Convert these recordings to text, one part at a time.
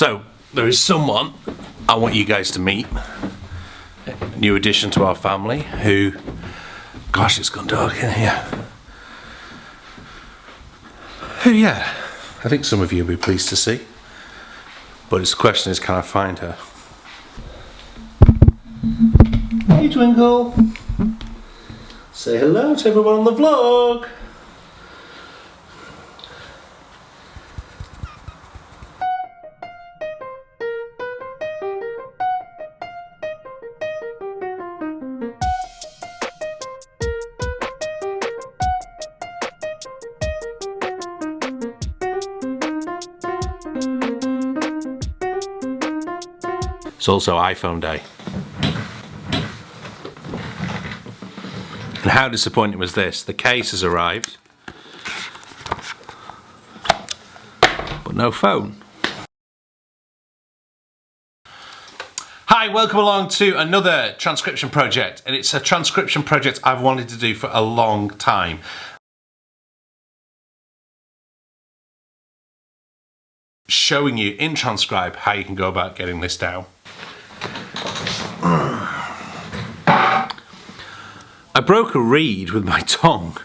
So, there is someone I want you guys to meet. A new addition to our family who... Gosh, it's gone dark in here. Who, yeah, I think some of you will be pleased to see. But the question is, can I find her? Hey, Twinkle. Say hello to everyone on the vlog. It's also iPhone day. And how disappointing was this? The case has arrived, but no phone. Hi, welcome along to another transcription project, and it's a transcription project I've wanted to do for a long time. Showing you in Transcribe how you can go about getting this down. I broke a reed with my tongue.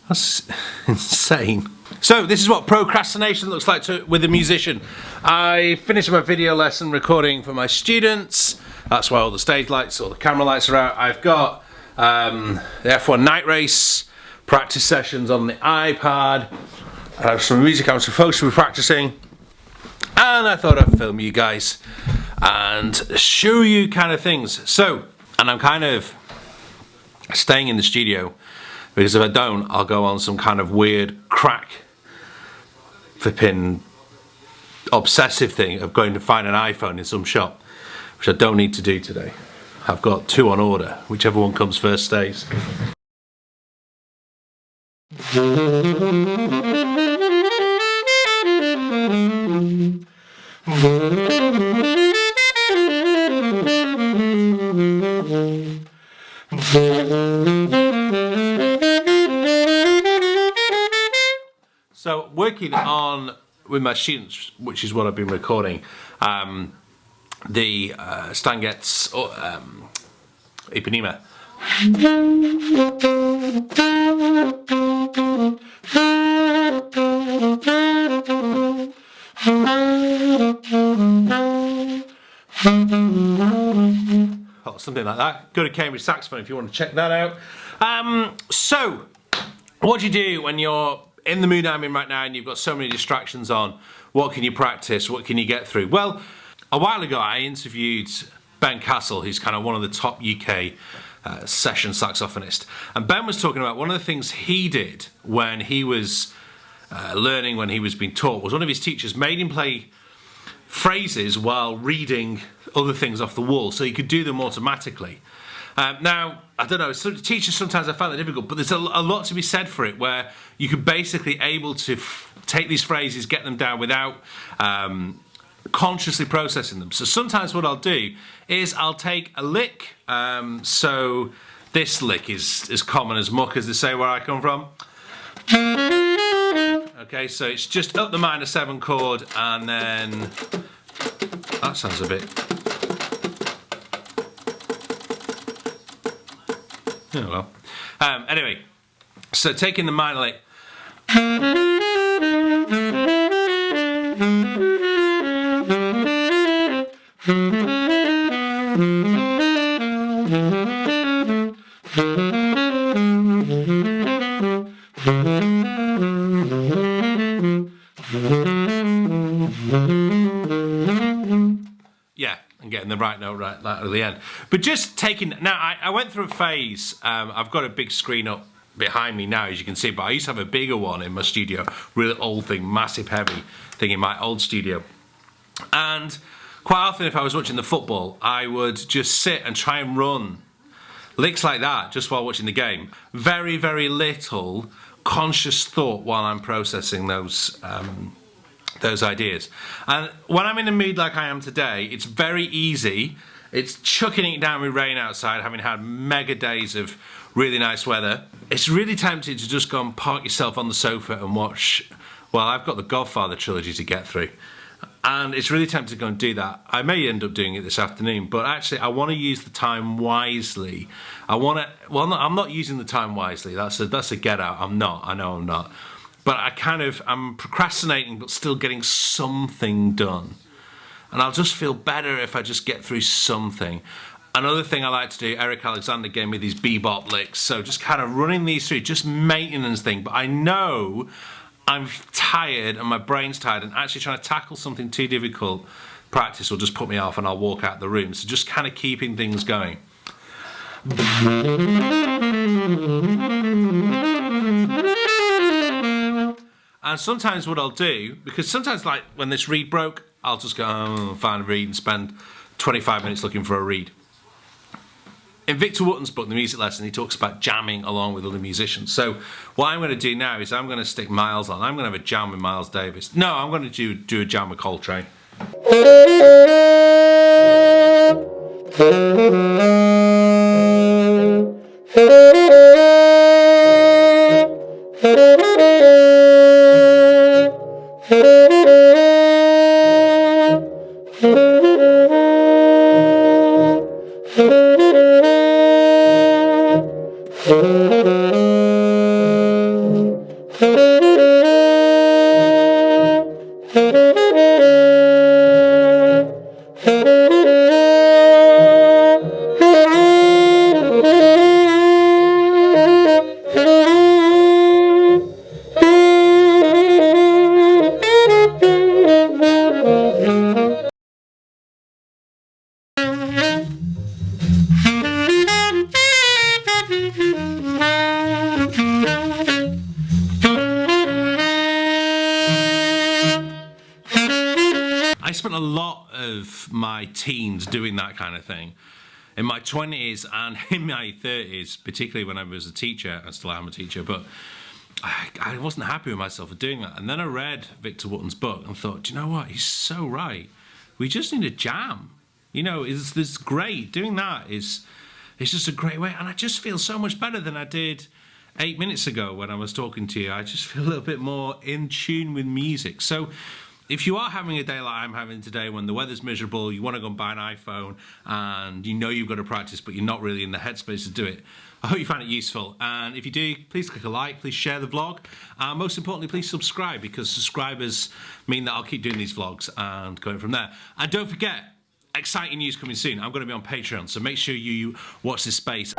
That's insane. So this is what procrastination looks like with a musician. I finished my video lesson recording for my students. That's why all the stage lights, all the camera lights are out. I've got the F1 night race practice sessions on the iPad. I have some music I'm supposed to be practicing. And I thought I'd film you guys and show you kind of things. So, and I'm kind of staying in the studio because if I don't, I'll go on some kind of weird crack flipping obsessive thing of going to find an iPhone in some shop, which I don't need to do today. I've got 2 on order, whichever one comes first stays. So working on with my students, which is what I've been recording, the Stan Getz Ipanema. Oh, something like that. Go to Cambridge Saxophone if you want to check that out. So, what do you do when you're in the mood I'm in right now and you've got so many distractions on? What can you practice? What can you get through? Well, a while ago I interviewed Ben Castle, who's kind of one of the top UK session saxophonist. And Ben was talking about one of the things he did when he was learning, when he was being taught, was one of his teachers made him play phrases while reading other things off the wall so he could do them automatically. Now, I don't know, teachers sometimes I find that difficult, but there's a lot to be said for it, where you could basically able to take these phrases, get them down without consciously processing them. So sometimes what I'll do is I'll take a lick, so this lick is as common as muck, as they say where I come from. Okay, so it's just up the minor 7 chord, and then that sounds a bit... Oh well. Anyway, so taking the minor lick. Yeah, and getting the right note right at the end. But just taking, now I went through a phase, I've got a big screen up behind me now, as you can see, but I used to have a bigger one in my studio, really old thing, massive heavy thing in my old studio. And quite often if I was watching the football, I would just sit and try and run licks like that just while watching the game. Very, very little conscious thought while I'm processing those ideas. And when I'm in a mood like I am today, it's very easy. It's chucking it down with rain outside, having had mega days of really nice weather. It's really tempting to just go and park yourself on the sofa and watch, well, I've got the Godfather trilogy to get through. And it's really tempting to go and do that. I may end up doing it this afternoon, but actually I want to use the time wisely. I'm not using the time wisely. That's a get out. I know I'm not. But I'm procrastinating, but still getting something done. And I'll just feel better if I just get through something. Another thing I like to do, Eric Alexander gave me these bebop licks. So just kind of running these through, just maintenance thing. But I know I'm tired and my brain's tired, and actually trying to tackle something too difficult, practice will just put me off and I'll walk out the room. So just kind of keeping things going. And sometimes what I'll do, because sometimes like when this reed broke, I'll just go find a reed and spend 25 minutes looking for a reed. In Victor Wotton's book, The Music Lesson, he talks about jamming along with other musicians. So what I'm going to do now is I'm going to stick Miles on. I'm going to have a jam with Miles Davis. No, I'm going to do a jam with Coltrane. I spent a lot of my teens doing that kind of thing. In my 20s and in my 30s, particularly when I was a teacher, I still am a teacher, but I wasn't happy with myself for doing that. And then I read Victor Wotton's book and thought, do you know what? He's so right. We just need a jam. You know, it's great. Doing that is just a great way. And I just feel so much better than I did 8 minutes ago when I was talking to you. I just feel a little bit more in tune with music. So if you are having a day like I'm having today, when the weather's miserable, you want to go and buy an iPhone and you know you've got to practice, but you're not really in the headspace to do it, I hope you find it useful. And if you do, please click a like, please share the vlog, and most importantly, please subscribe, because subscribers mean that I'll keep doing these vlogs and going from there. And don't forget, exciting news coming soon. I'm going to be on Patreon, so make sure you watch this space.